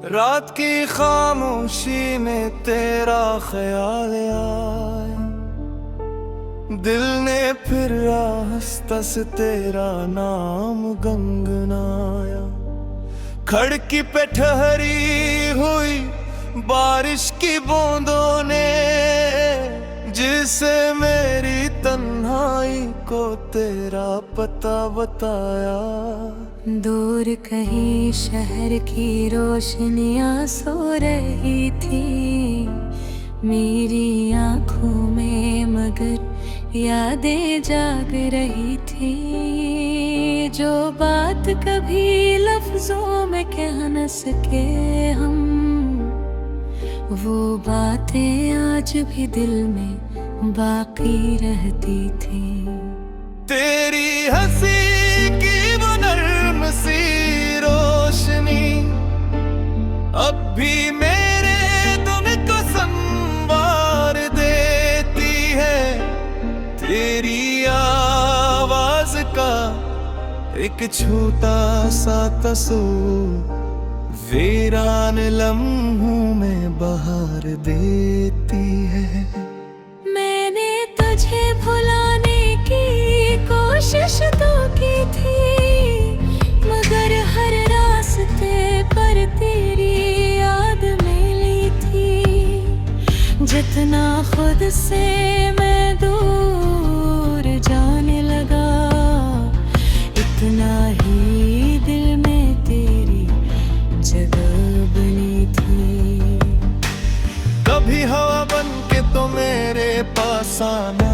रात की खामोशी में तेरा ख्याल आया, दिल ने फिर रास्ता से तेरा नाम गुनगुनाया। खिड़की पे ठहरी हुई बारिश की बूंदों ने जिसे मेरी तन्हाई को तेरा पता बताया। दूर कहीं शहर की रोशनियां सो रही थी मेरी आंखों में, मगर यादें जाग रही थी। जो बात कभी लफ्जों में कह न सके हम, वो बातें आज भी दिल में बाकी रहती थी। तेरी हंसी की वो नर्म सी रोशनी अब भी मेरे दिल को संवार देती है। तेरी आवाज का एक छोटा सा तस्वीर वीरान लम्हों में बहार देती है। मैंने तुझे भुलाने की कोशिश तो की थी, मगर हर रास्ते पर तेरी याद मिली थी। जितना खुद से मैं दूर जाने लगा, इतना ही दिल में तेरी जगह बनी थी। कभी हवा बन के तो मेरे पास आना,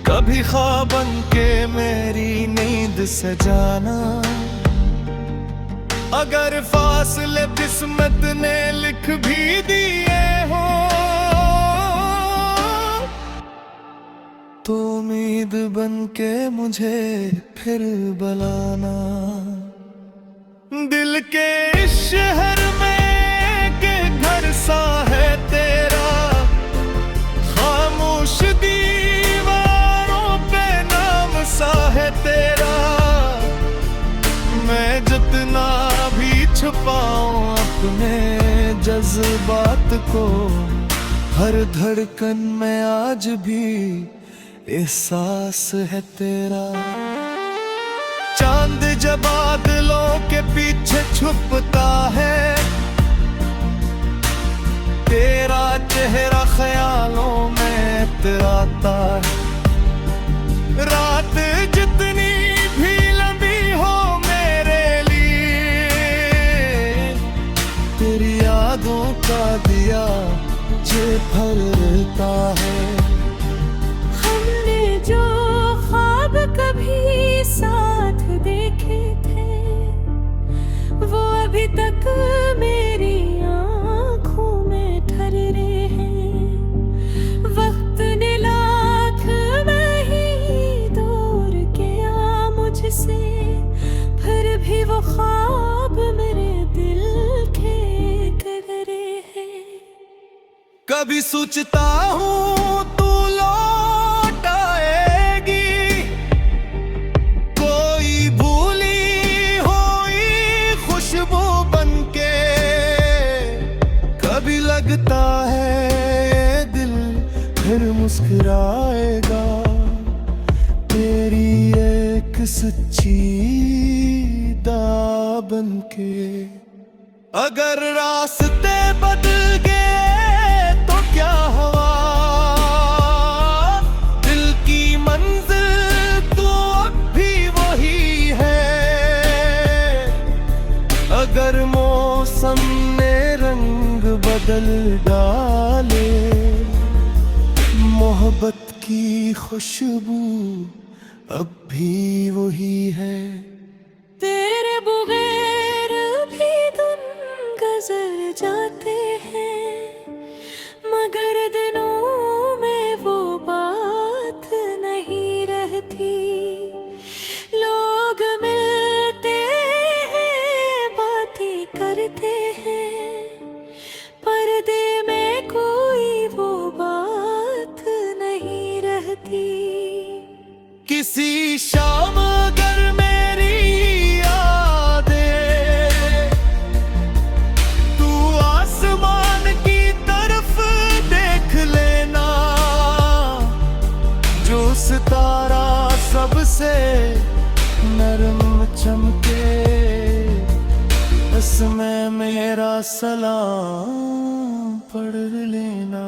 कभी ख्वाब बन के मेरी नींद सजाना। अगर फासले किस्मत ने लिख भी दिए हो तो उम्मीद बन के मुझे फिर बुलाना। दिल के इस शहर में के घर सा है तेरा, खामोश दीवारों पे नाम सा है तेरा। मैं जितना भी छुपाऊं अपने जज्बात को, हर धड़कन में आज भी एहसास है तेरा। चांद जब बादलों के पीछे छुपता है, तेरा चेहरा ख्यालों में इतराता है। रात जितनी भी लंबी हो मेरे लिए, तेरी यादों का दिया जे भरता है। हमने जो ख्वाब कभी साथ देखे थे, वो अभी तक मेरी आँखों में ठहरे हैं। वक्त ने लाख नहीं दूर किया मुझसे, फिर भी वो ख्वाब मेरे दिल के कगरे हैं। कभी सोचता हूँ तू लौट आएगी, कोई भूली हुई खुशबू बनके। कभी लगता है ये दिल फिर मुस्कुराएगा, तेरी एक सच्ची दा बनके। अगर रास्ते बदल गए तो क्या हुआ, दिल की मंजिल तो अब भी वही है। अगर मौसम ने रंग बदल डाले, मोहब्बत की खुशबू अब भी वही है। तेरे बगैर भी दिन गुजर जाते हैं, मगर दिनों में वो बात नहीं रहती। लोग मिलते हैं, बातें करते हैं, पर्दे में कोई वो बात नहीं रहती। किसी शाम अगर मेरी यादें सलाम पढ़ लेना।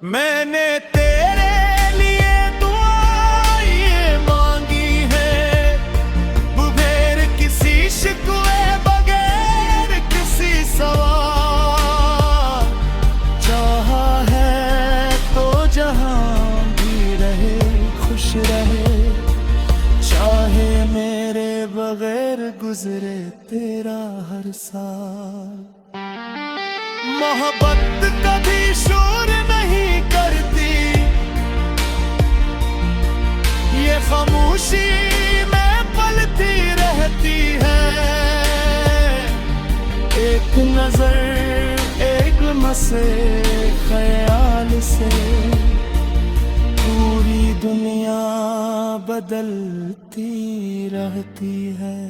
मैंने तेरे लिए दुआ ये मांगी है, बगैर किसी शिकवे, बगैर किसी सवाल। चाहा है तो जहां भी रहे खुश रहे, चाहे मेरे बगैर गुजरे तेरा हर साल। मोहब्बत कभी शोर नहीं करती, ये खामोशी में पलती रहती है। एक नजर एक मसे ख्याल से पूरी दुनिया बदलती रहती है।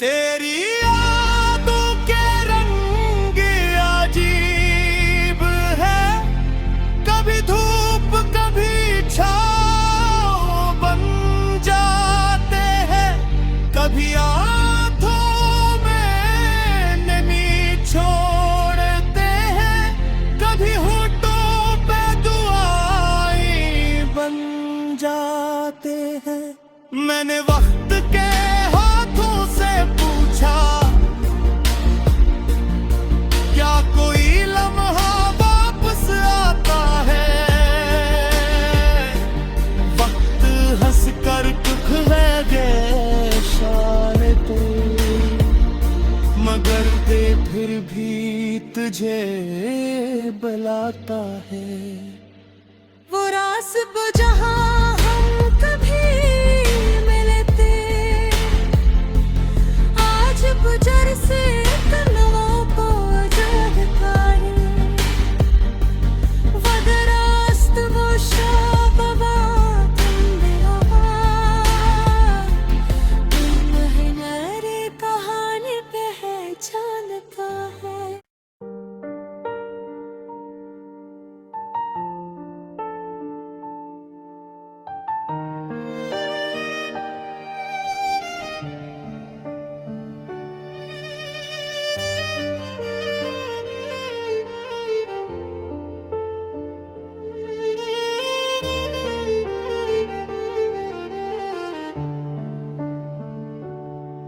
तेरी यादों के रंग अजीब है, कभी धूप कभी छाँव बन जाते हैं, कभी आँखों में नमी छोड़ते हैं, कभी होठों पे दुआएं बन जाते हैं। मैंने वक्त के हाथों से पूछा, क्या कोई लम्हा वापस आता है? वक्त हंस कर दुख है गे शान तू, मगर दे फिर भी तुझे बुलाता है। वो रास्ब जहां हम कभी मिले थे, आज गुजर से कनवों को जागता है। वो दरास्त वो शाबवा तुम है मेरी कहानी पहचानता है।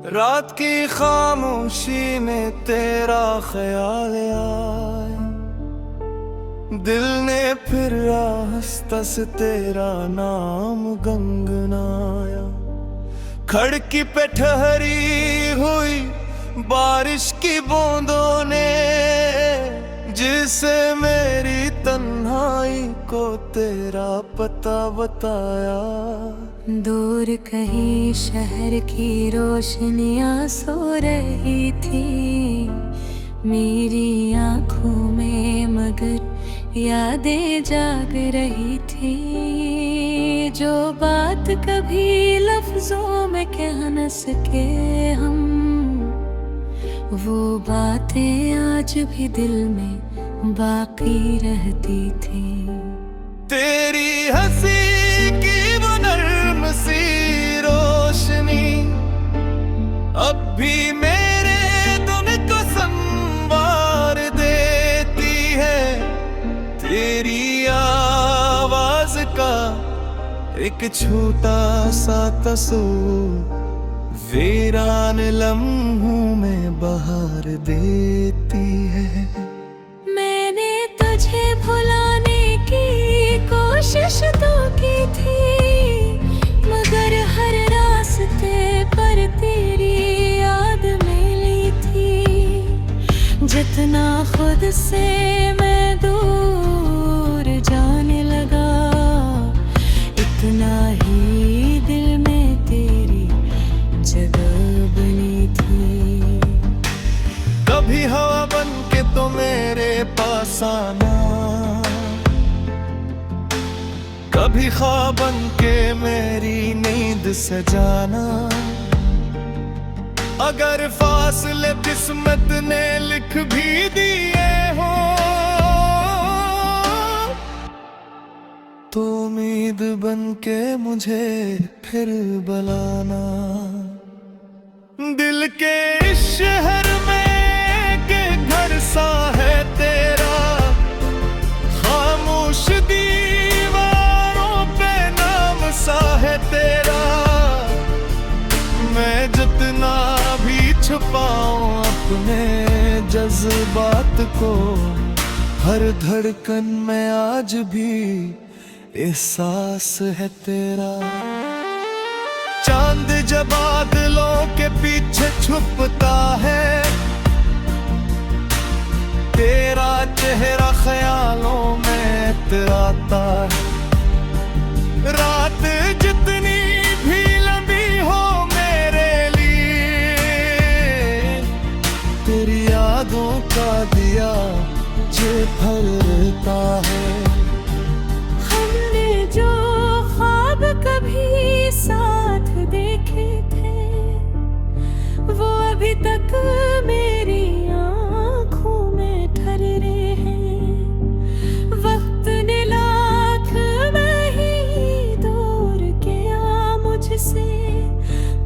रात की खामोशी में तेरा ख्याल आया, दिल ने फिर आहिस्ता से तेरा नाम गुनगुनाया। खिड़की पे ठहरी हुई बारिश की बूंदों ने, जिसे मेरी तन्हाई को तेरा पता बताया। दूर कहीं शहर की रोशनियां सो रही थी मेरी आंखों में, मगर यादें जाग रही थी। जो बात कभी लफ्जों में कह न सके हम, वो बातें आज भी दिल में बाकी रहती थी। तेरी हंसी की वो नर्म सी रोशनी अब भी मेरे दिल को संवार देती है। तेरी आवाज का एक छोटा सा तस्वीर वीरान लम्हों में बहार देती है। मैंने तुझे भुलाने की कोशिश तो की थी, मगर हर रास्ते पर तेरी याद मिली थी। जितना खुद से मैं दूर जाने लगा, इतना ही दिल में तेरी जगह बनी थी। कभी हवा बन के तो मेरे पास आना, कभी ख्वाब बन के मेरी नींद सजाना। अगर फासले किस्मत ने लिख भी दिए हो, तो उम्मीद बन के मुझे फिर बुलाना। दिल के इस शहर में सा है तेरा, खामोश दीवारों पे नाम सा है तेरा। मैं जितना भी छुपाऊं अपने जज्बात को, हर धड़कन में आज भी एहसास है तेरा। चांद जब बादलों के पीछे छुपता है, तेरा चेहरा ख्यालों में इतराता है। रात जितनी भी लंबी हो मेरे लिए, तेरी यादों का दिया जे भरता है। हमने जो ख्वाब कभी साथ देखे थे, वो अभी तक मेरी आंखों में ठहरे हैं। वक्त ने लाख नहीं दूर किया मुझसे,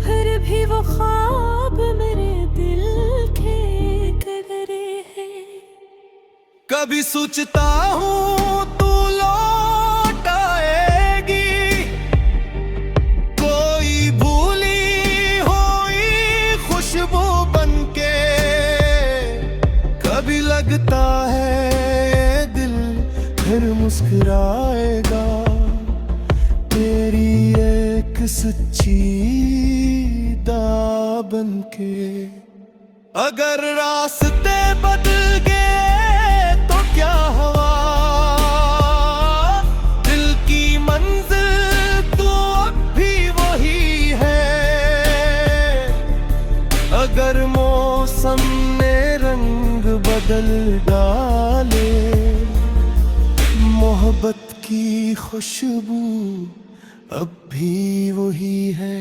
फिर भी वो ख्वाब मेरे दिल के कदरे हैं। कभी सोचता हूँ तू लौट आएगी, कोई भूली हुई खुशबू बनके। कभी लगता है ये दिल फिर मुस्कुराएगा, तेरी एक सच्ची दा बनके। अगर रास्ते बदल गए तो क्या हुआ, दिल की मंजिल तो अब भी वही है। अगर मौसम ने रंग बदल डाले, मोहब्बत की खुशबू अब भी वही है।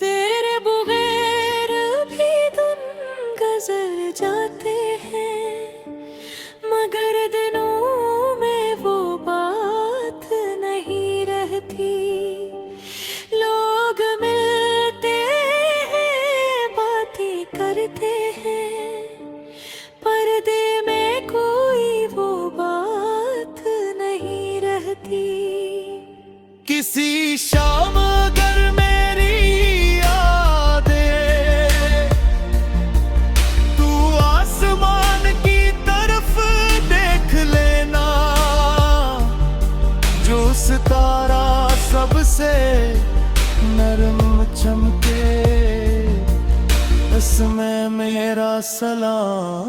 तेरे बगैर भी दिन गुजर जाते हैं, मगर दिनों में वो बात नहीं रहती। लोग मिलते हैं, बातें करते हैं, पर्दे में कोई वो बात नहीं रहती। किसी शाम अगर मेरी यादें तू आसमान की तरफ देख लेना, जो सितारा सबसे नरम चमके, इसमें मेरा सलाम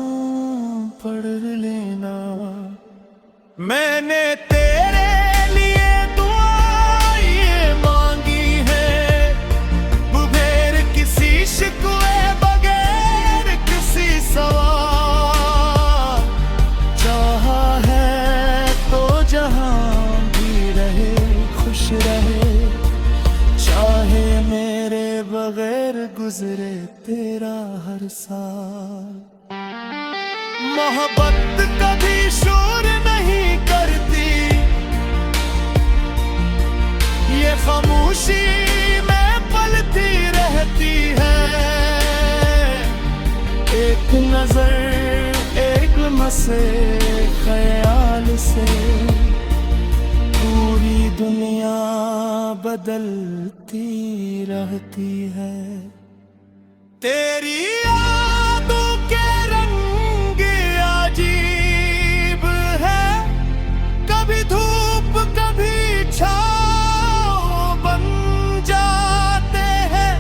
पढ़ लेना। मैंने तेरे लिए दुआ ये मांगी है, बगैर किसी शिकवे, बगैर किसी सवाल। चाहा है तो जहां भी रहे खुश रहे, चाहे मेरे बगैर गुजरे तेरा हर साल। मोहब्बत कभी शोर नहीं करती, ये खामोशी में पलती रहती है। एक नजर एक लम्हे ख्याल से, पूरी दुनिया बदलती रहती है। तेरी यादों के रंग अजीब है, कभी धूप कभी छाँव बन जाते हैं।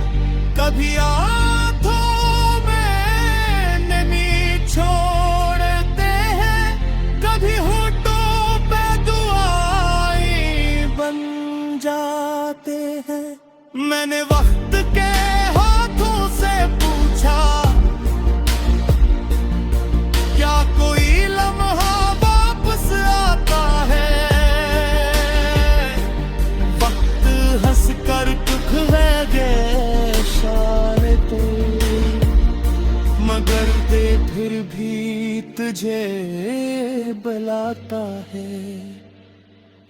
कभी आँखों में नमी छोड़ते हैं, कभी होठों पे दुआएं बन जाते हैं। मैंने वक्त के हाथों से पूछा, क्या कोई लम्हा वापस आता है। वक्त हंस कर दुख है गे शारे तो, मगर दे फिर भी तुझे बुलाता है।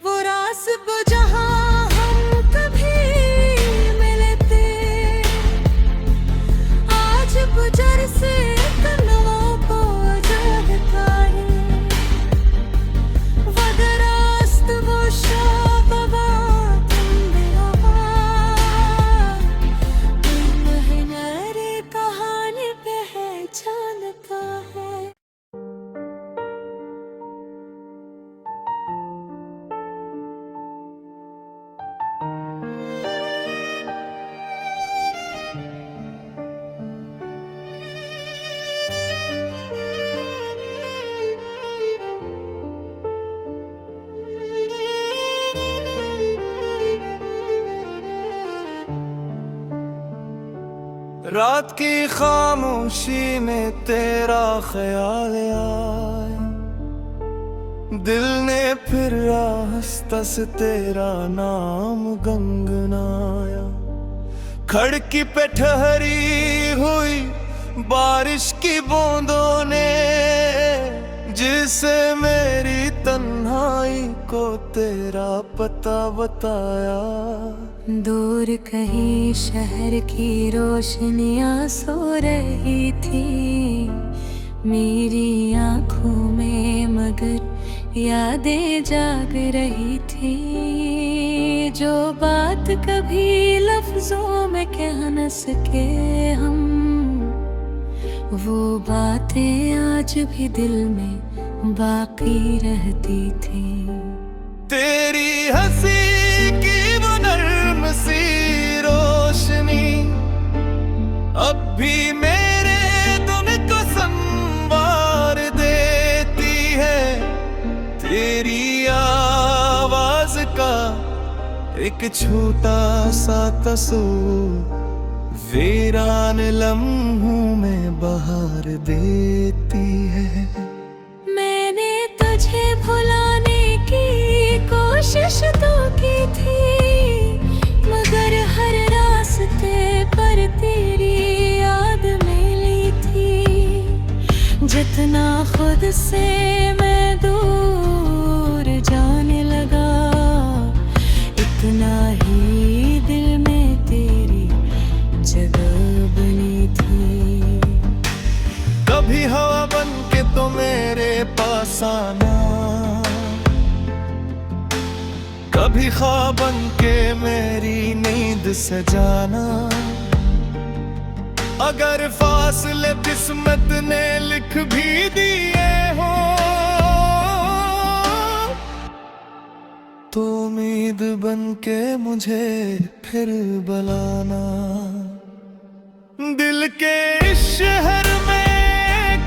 वो रास्ब जहां हम कभी मिले थे, आज गुजर से तन्हाओं को जग रात की खामोशी में तेरा ख्याल आया, दिल ने फिर रास्ता से तेरा नाम गुनगुनाया। खिड़की पे ठहरी हुई बारिश की बूंदों ने जिसे मेरी तन्हाई को तेरा पता बताया। दूर कहीं शहर की रोशनियां सो रही थी मेरी आंखों में, मगर यादें जाग रही थी। जो बात कभी लफ्जों में कह न सके हम, वो बातें आज भी दिल में बाकी रहती थी। तेरी हंसी की वो नर्म सी रोशनी अब भी मेरे दिल को संवार देती है। तेरी आवाज का एक छोटा सा तस्वीर वीरान लम्हों में बहार देती है। मैंने तुझे भुलाने की कोशिश तो की थी, मगर हर रास्ते पर तेरी याद मिली थी। जितना खुद से मैं दूर जाने लगा, इतना ही दिल में तेरी जगह बनी थी। कभी हवा बन के तो मेरे पास आना, कभी ख्वाब बन के मेरी नींद से जाना। अगर फासले किस्मत ने लिख भी दिए हो तो उम्मीद बन के मुझे फिर बुलाना। दिल के इस शहर में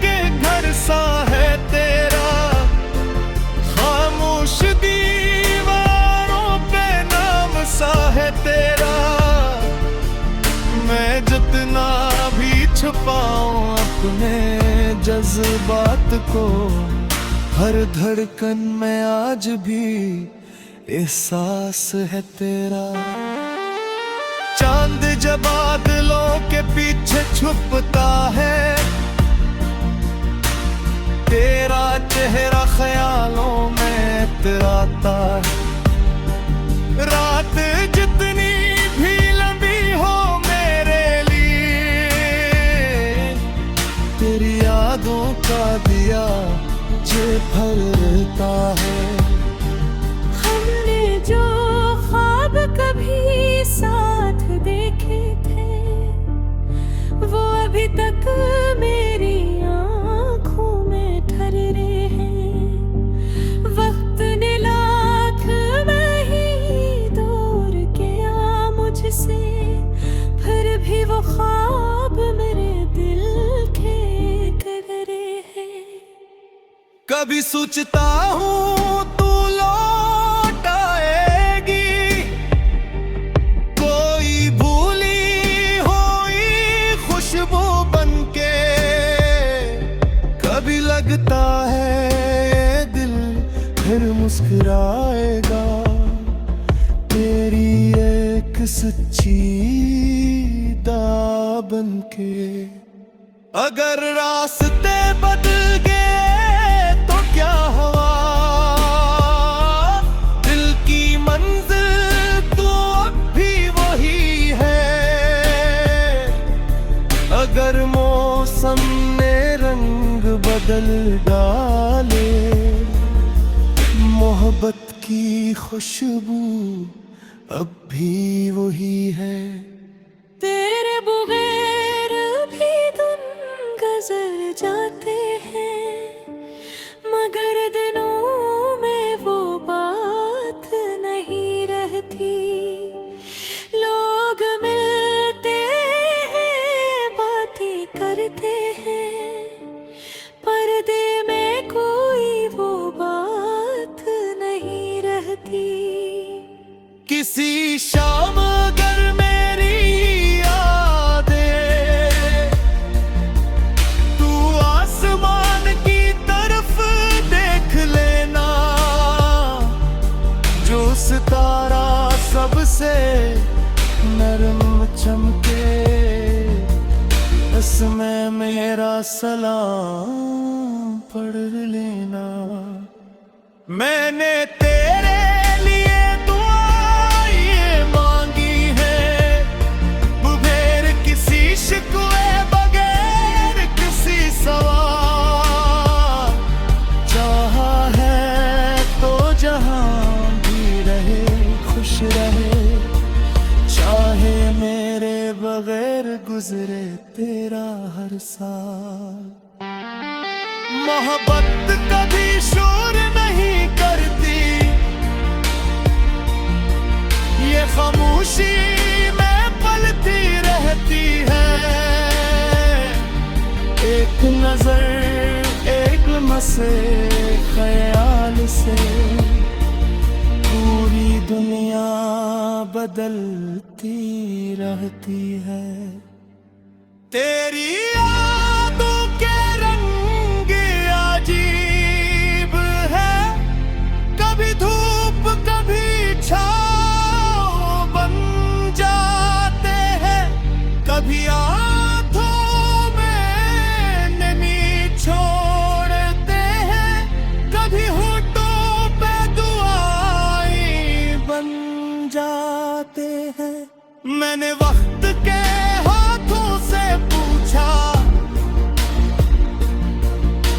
के घर सा है तेरा, खामोश दीवारों पे नाम सा है तेरा। मैं जितना भी छुपाऊं अपने जज्बात को, हर धड़कन में आज भी एहसास है तेरा। चांद जब बादलों के पीछे छुपता है, तेरा चेहरा ख्यालों में इतराता है। रात जितनी भी लंबी हो मेरे लिए, तेरी यादों का दिया मुझे भरता है। हमने जो ख्वाब कभी साथ देखे थे, वो अभी तक मेरी आंखों में ठहरे हैं। वक्त ने लाख नहीं दूर किया मुझसे, फिर भी वो ख्वाब मेरे दिल के कगरे हैं। कभी सोचता हूँ तू लौट आएगी, कोई भूली हुई खुशबू बनके। कभी लगता है ये दिल फिर मुस्कुराएगा, तेरी एक सच्ची दां बनके। अगर रास्ते बदल गए तो क्या हुआ, दिल की मंजिल तो अब भी वही है। अगर मौसम ने रंग बदल डाले, मोहब्बत की खुशबू अब भी वही है। तेरे बगैर भी दिन गुजर जाते हैं, मगर दिनों में वो बात नहीं रहती। लोग मिलते हैं, बातें करते हैं, पर्दे में कोई वो बात नहीं रहती। किसी शाम अगर मेरी यादें मेरा सलाम पढ़ लेना। मैंने तेरे लिए दुआ ये मांगी है, बुभेर किसी शिकवे बगैर किसी सवाल। चाहा है तो जहां भी रहे खुश रहे, चाहे मेरे बगैर गुजरे तेरा हर साल। मोहब्बत कभी शोर नहीं करती, ये खामोशी में पलती रहती है। एक नजर एक लम्हे ख्याल से पूरी दुनिया बदलती रहती है। तेरी यादों के रंग अजीब है, कभी धूप कभी छाँव बन जाते हैं, कभी आँखों में नमी छोड़ते हैं, कभी होठों पे दुआएं बन जाते हैं। मैंने वक्त के हाथों से पूछा,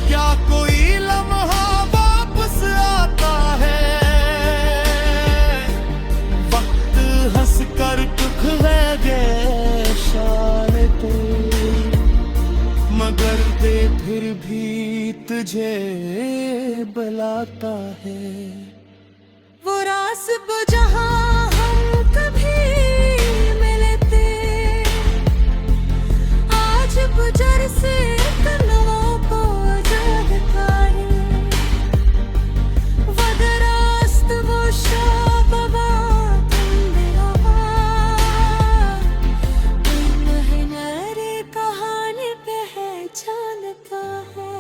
क्या कोई लम्हा वापस आता है? वक्त हंस कर टुकड़े शान पे, मगर दे फिर भी तुझे बुलाता है। वो रास्ब जहां हम कभी मिले थे, आज गुजर से कनों को जगता है। वदरास्त वो शाबवा मेरी कहानी पहचानता है।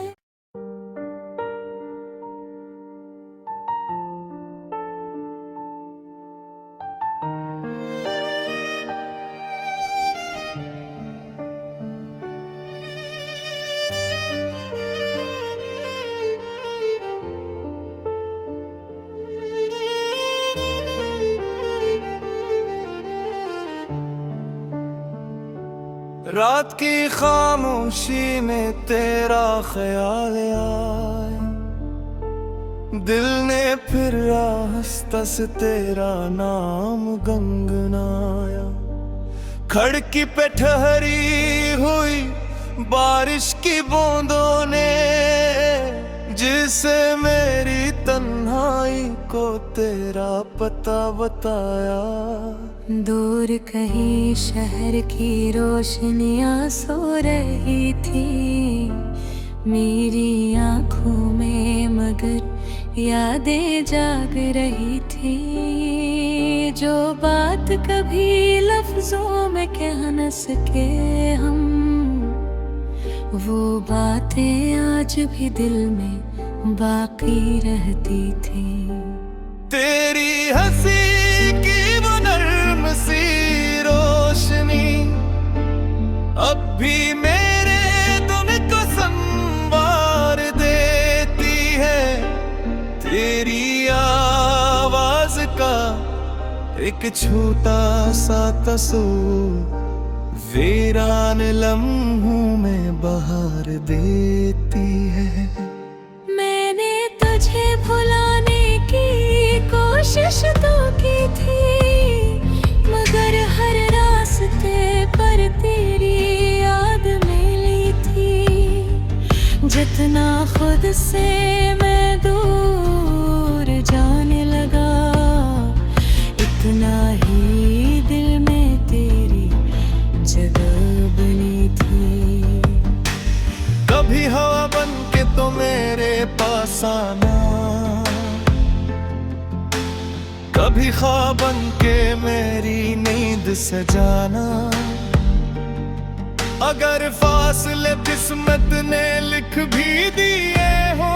रात की खामोशी में तेरा ख्याल आया, दिल ने फिर रास्ता से तेरा नाम गुनगुनाया। खिड़की पे ठहरी हुई बारिश की बूंदों ने, जिसे मेरी तन्हाई को तेरा पता बताया। दूर कहीं शहर की रोशनियां सो रही थी मेरी आंखों में, मगर यादें जाग रही थी। जो बात कभी लफ्जों में कह न सके हम, वो बातें आज भी दिल में बाकी रहती थी। तेरी हंसी की वो नर्म सी रोशनी अब भी मेरे दिल को संवार देती है। तेरी आवाज का एक छोटा सा तस्वीर वीरान लम्हों में बहार देती है। मैंने तुझे भुलाने की कोशिश तो की थी, मगर हर रास्ते पर तेरी याद मिली थी। जितना खुद से मैं दूर जाने लगा, इतना ही दिल में तेरी जगह बनी थी। कभी हवा बन के तो मेरे पास आना, कभी ख्वाब बन के मेरी नींद सजाना। अगर फासले किस्मत ने लिख भी दिए हो,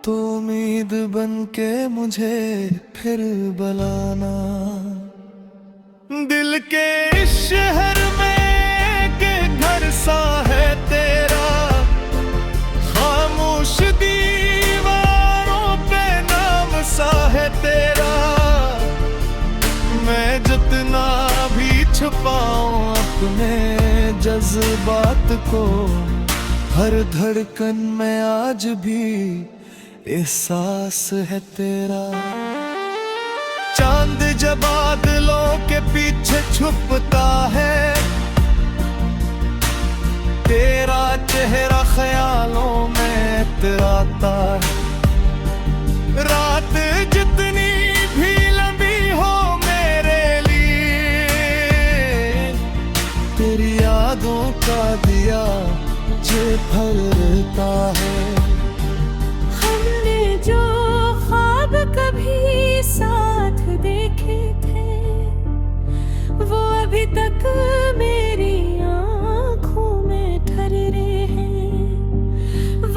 तो उम्मीद बन के मुझे फिर बुलाना। दिल के इस शहर अपने जज्बात को, हर धड़कन में आज भी एहसास है तेरा। चांद जब बादलों के पीछे छुपता है, तेरा चेहरा ख्यालों में इतराता है। रात जितनी भी लंबी हो मेरे लिए, तेरी यादों का दिया मुझे भरता है। हमने जो ख्वाब कभी साथ देखे थे, वो अभी तक मेरी आंखों में ठहरे हैं।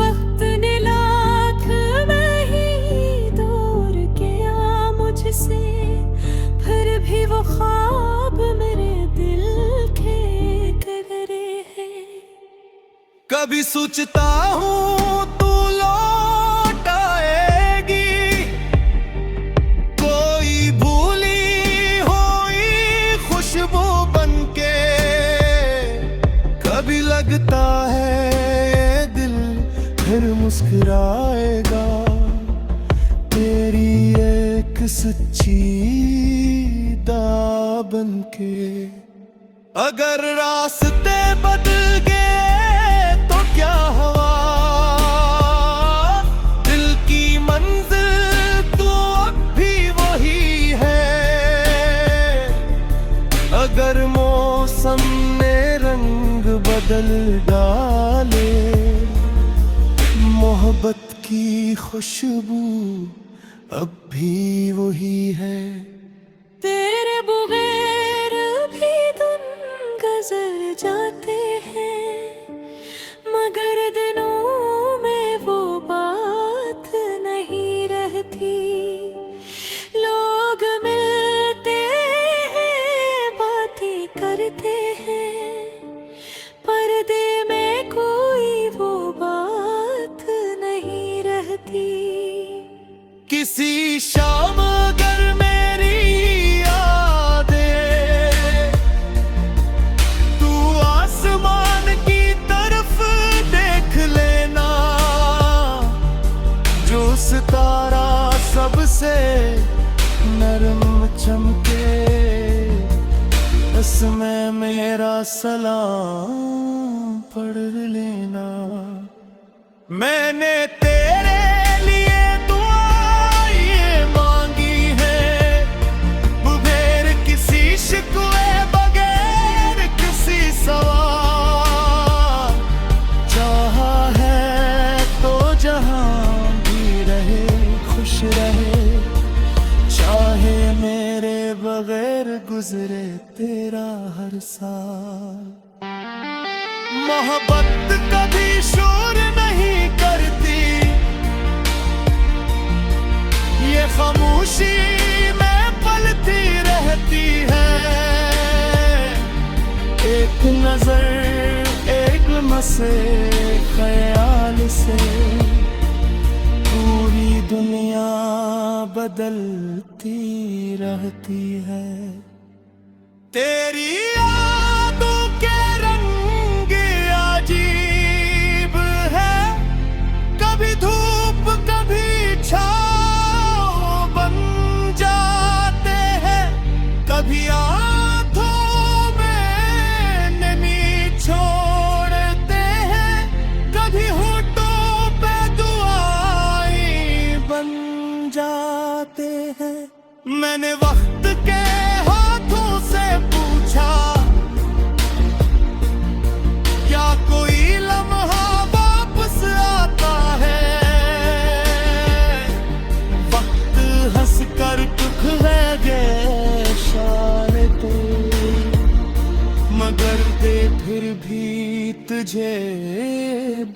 वक्त ने लाख नहीं दूर किया मुझसे, फिर भी वो ख्वाब मेरे दिल के गहरे हैं। कभी सोचता हूँ तू लौट आएगी, कोई भूली हुई खुशबू बनके। कभी लगता है ये दिल फिर मुस्कुराएगा, तेरी एक सच्ची दां बनके। अगर रास्ते बदल गए तो क्या हुआ, दिल की मंजिल तो अब भी वही है। अगर मौसम ने रंग बदल डाले, मोहब्बत की खुशबू अब भी वही है। तेरे बगैर भी दिन गुजर जाते हैं, मगर दिनों में वो बात नहीं रहती। लोग मिलते हैं, बातें करते हैं, पर्दे में कोई वो बात नहीं रहती। किसी शाम अगर मेरी यादें तू आसमान की तरफ देख लेना, जो सितारा सबसे नरम चमके, उसमें मेरा सलाम पढ़ लेना। मैंने तेरे लिए दुआ ये मांगी है, बगैर किसी शिकवे, बगैर किसी सवाल। चाहा है तो जहां भी रहे खुश रहे, चाहे मेरे बगैर गुजरे तेरा हर साल। मोहब्बत कभी शोर नहीं करती, ये खामोशी में पलती रहती है। एक नजर एक लम्हे ख्याल से पूरी दुनिया बदलती रहती है। तेरी यादों के रंग अजीब है, कभी धूप कभी छाँव बन जाते हैं। कभी आँखों में नमी छोड़ते हैं, कभी होठों पे दुआएं बन जाते हैं। मैंने वक्त के हाथों से पूछा, क्या कोई लम्हा वापस आता है। वक्त हंस कर दुख है गए इशारे पे, मगर दे फिर भी तुझे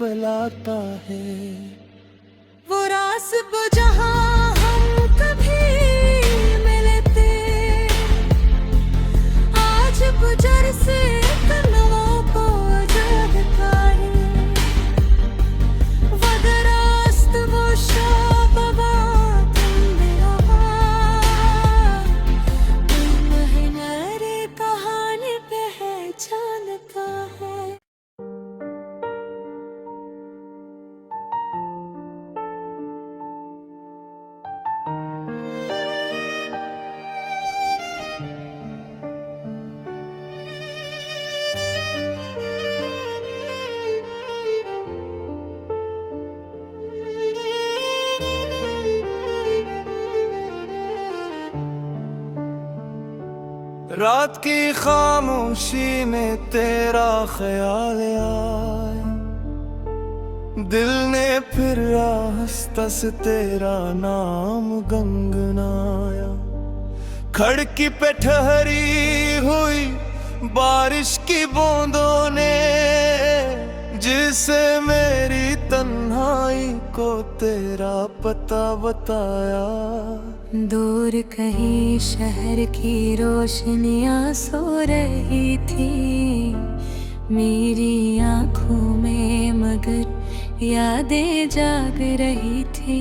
बुलाता है। वो रास्ता जहां हम कभी मिले थे, आज गुजर से कलमों को जगता है। वदरास्त वो शाबवा तुमने तुम है नरे कहानी पे है जा रात की खामोशी में तेरा ख्याल आया, दिल ने फिर रास्ता से तेरा नाम गंगनाया। खड़की पे ठहरी हुई बारिश की बूंदों ने जिसे मेरी तन्हाई को तेरा पता बताया। दूर कहीं शहर की रोशनियां सो रही थी मेरी आंखों में, मगर यादें जाग रही थी।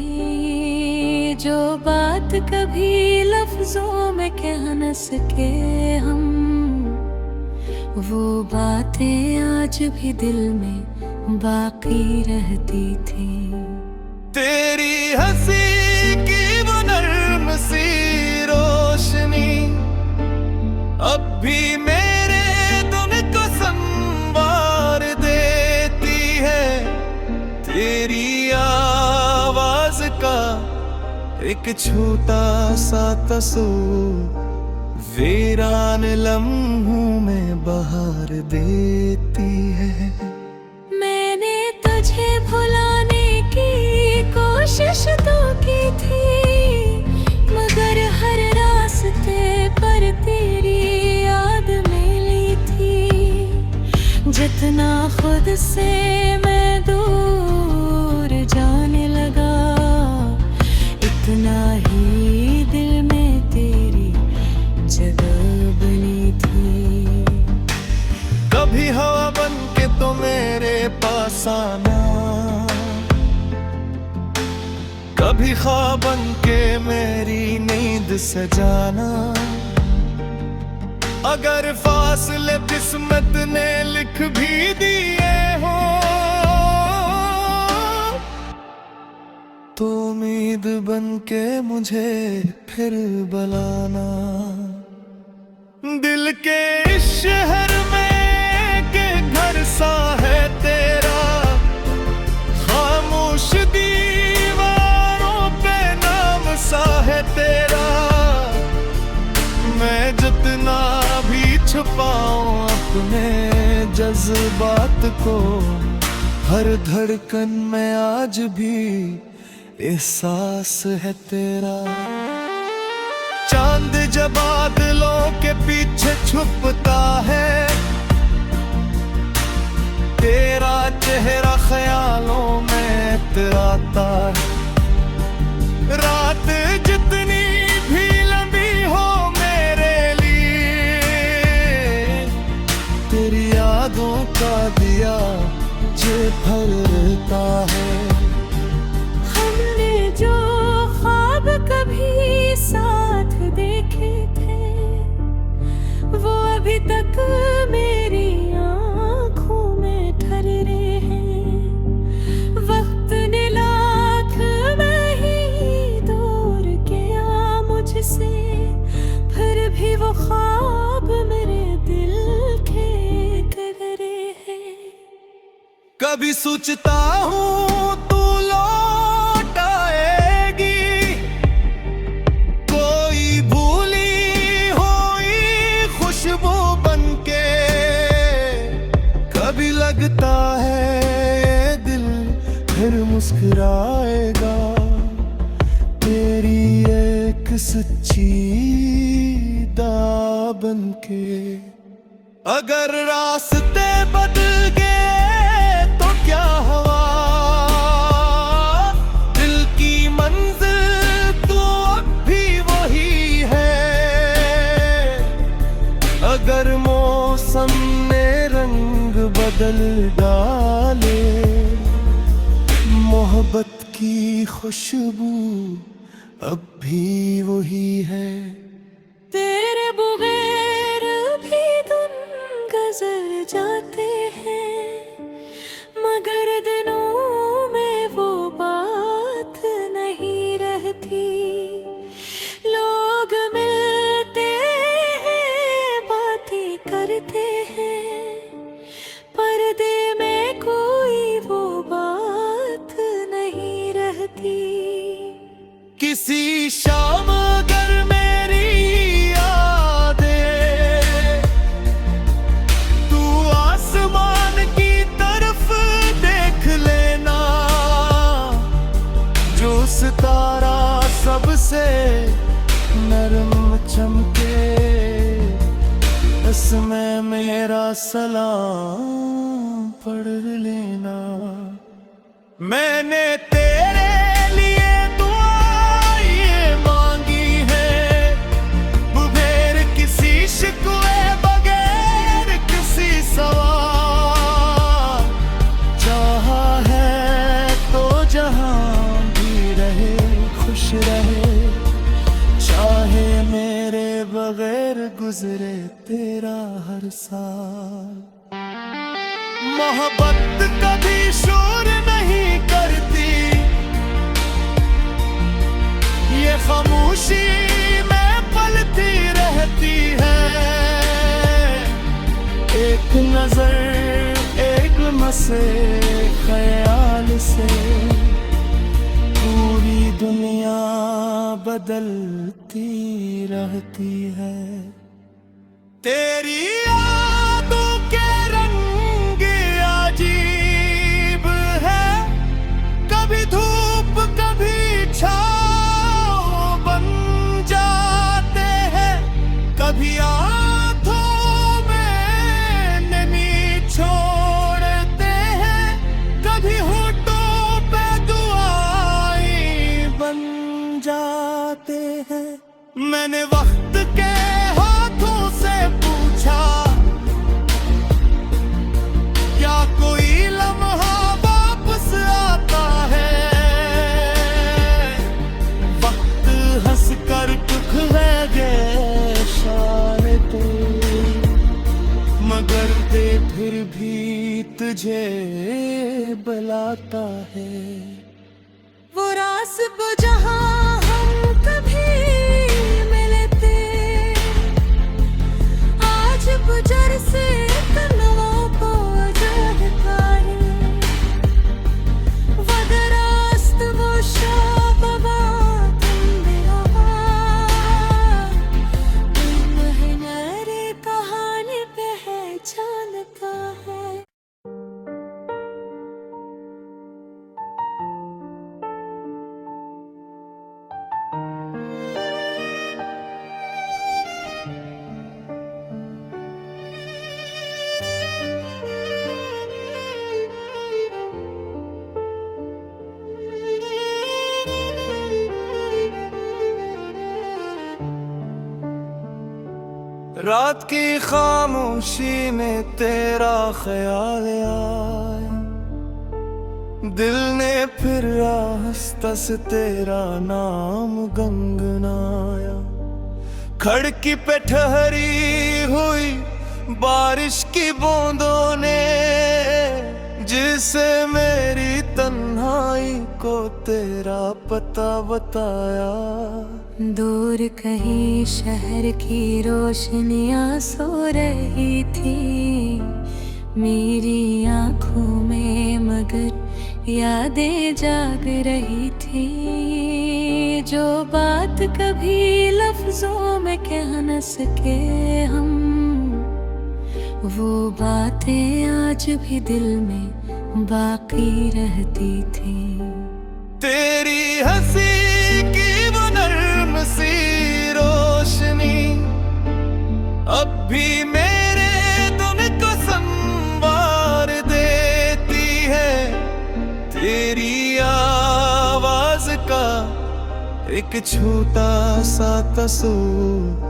जो बात कभी लफ्जों में कह न सके हम, वो बातें आज भी दिल में बाकी रहती थी। तेरी हंसी की वो नर्म सी रोशनी अब भी मेरे दिल को संवार देती है। तेरी आवाज का एक छोटा सा तस्वीर वीरान लम्हों में बहार देती है। मैंने तुझे भुलाने की कोशिश तो की थी, मगर हर रास्ते पर तेरी याद मिली थी। जितना खुद से मैं दूर जाने लगा, इतना ही दिल में तेरी जगह बनी थी। कभी हवा बन के तो मेरे पास आना, कभी ख्वाब बन के मेरी नींद सजाना। अगर फासले किस्मत ने लिख भी दिए हो तो उम्मीद बन के मुझे फिर बुलाना। दिल के इस शहर में के घर सा है तेरा, खामोश दीवारों पे नाम सा है तेरा। मैं जितना भी छुपाऊं अपने जज्बात को, हर धड़कन में आज भी एहसास है तेरा। चांद जब बादलों के पीछे छुपता है, तेरा चेहरा ख्यालों में इतराता है। रात जितनी भी लंबी हो मेरे लिए, तेरी यादों का दिया जे भरता है। हमने जो ख्वाब कभी साथ देखे थे, वो अभी तक मेरी आँखों में ठहरे हैं। वक्त ने लाख नहीं दूर किया मुझसे, फिर भी वो ख्वाब मेरे दिल के कदरे हैं। कभी सोचता हूँ तू लौट आएगी, कोई भूली हुई खुशबू बनके। कभी लगता है ये दिल फिर मुस्कुराएगा, तेरी एक सच्ची दा बनके। अगर रास्ते बदल गए तो क्या हुआ, दिल की मंजिल तो अब भी वही है। अगर मौसम ने रंग बदल डाले, मोहब्बत की खुशबू अब भी वही है। तेरे बगैर भी दिन गुजर जाते हैं, मगर दिनों में वो बात नहीं रहती। लोग मिलते हैं, बातें करते हैं, पर्दे में कोई वो बात नहीं रहती। किसी शाम अगर मेरी चमके, इसमें मेरा सलाम पढ़ लेना। मैंने तेरे लिए दुआ ये मांगी है, बुभेर किसी शिकवे बगैर किसी सवाल। चाहा है तो जहां भी रहे खुश रहे, चाहे मेरे बगैर गुजरे तेरा हर साल। मोहब्बत कभी शोर नहीं करती, ये खामोशी में पलती रहती है। एक नजर एक मसे ख्याल से पूरी दुनिया बदलती रहती है। तेरी यादों के रंग अजीब है, कभी धूप कभी छाँव बन जाते हैं, कभी आँखों में नमी छोड़ते हैं, कभी होठों पे दुआएं बन जाते हैं। मैंने वक्त के हाथों से पूछा, क्या कोई लम्हा वापस आता है? वक्त हंस कर दुख है गे शायद, मगर दे फिर भी तुझे बुलाता है। वो रास्ब जहां हम कभी मिले थे, आज गुजर से तन्हाओं को जगता है। वदरास्त वो शाबा तुम बिहा, तुम मेरी कहानी पहचानता है। रात की खामोशी में तेरा ख्याल आया, दिल ने फिर आहिस्ता से तेरा नाम गुनगुनाया। खिड़की पे ठहरी हुई बारिश की बूंदों ने, जिसे मेरी तन्हाई को तेरा पता बताया। दूर कहीं शहर की रोशनियां सो रही थी मेरी आंखों में, मगर यादें जाग रही थी। जो बात कभी लफ्जों में कह न सके हम, वो बातें आज भी दिल में बाकी रहती थी। तेरी हंसी की वो नर्म सी रोशनी अब भी मेरे दिल को संवार देती है। तेरी आवाज का एक छोटा सा तस्वीर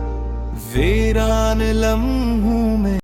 वीरान लम्हों में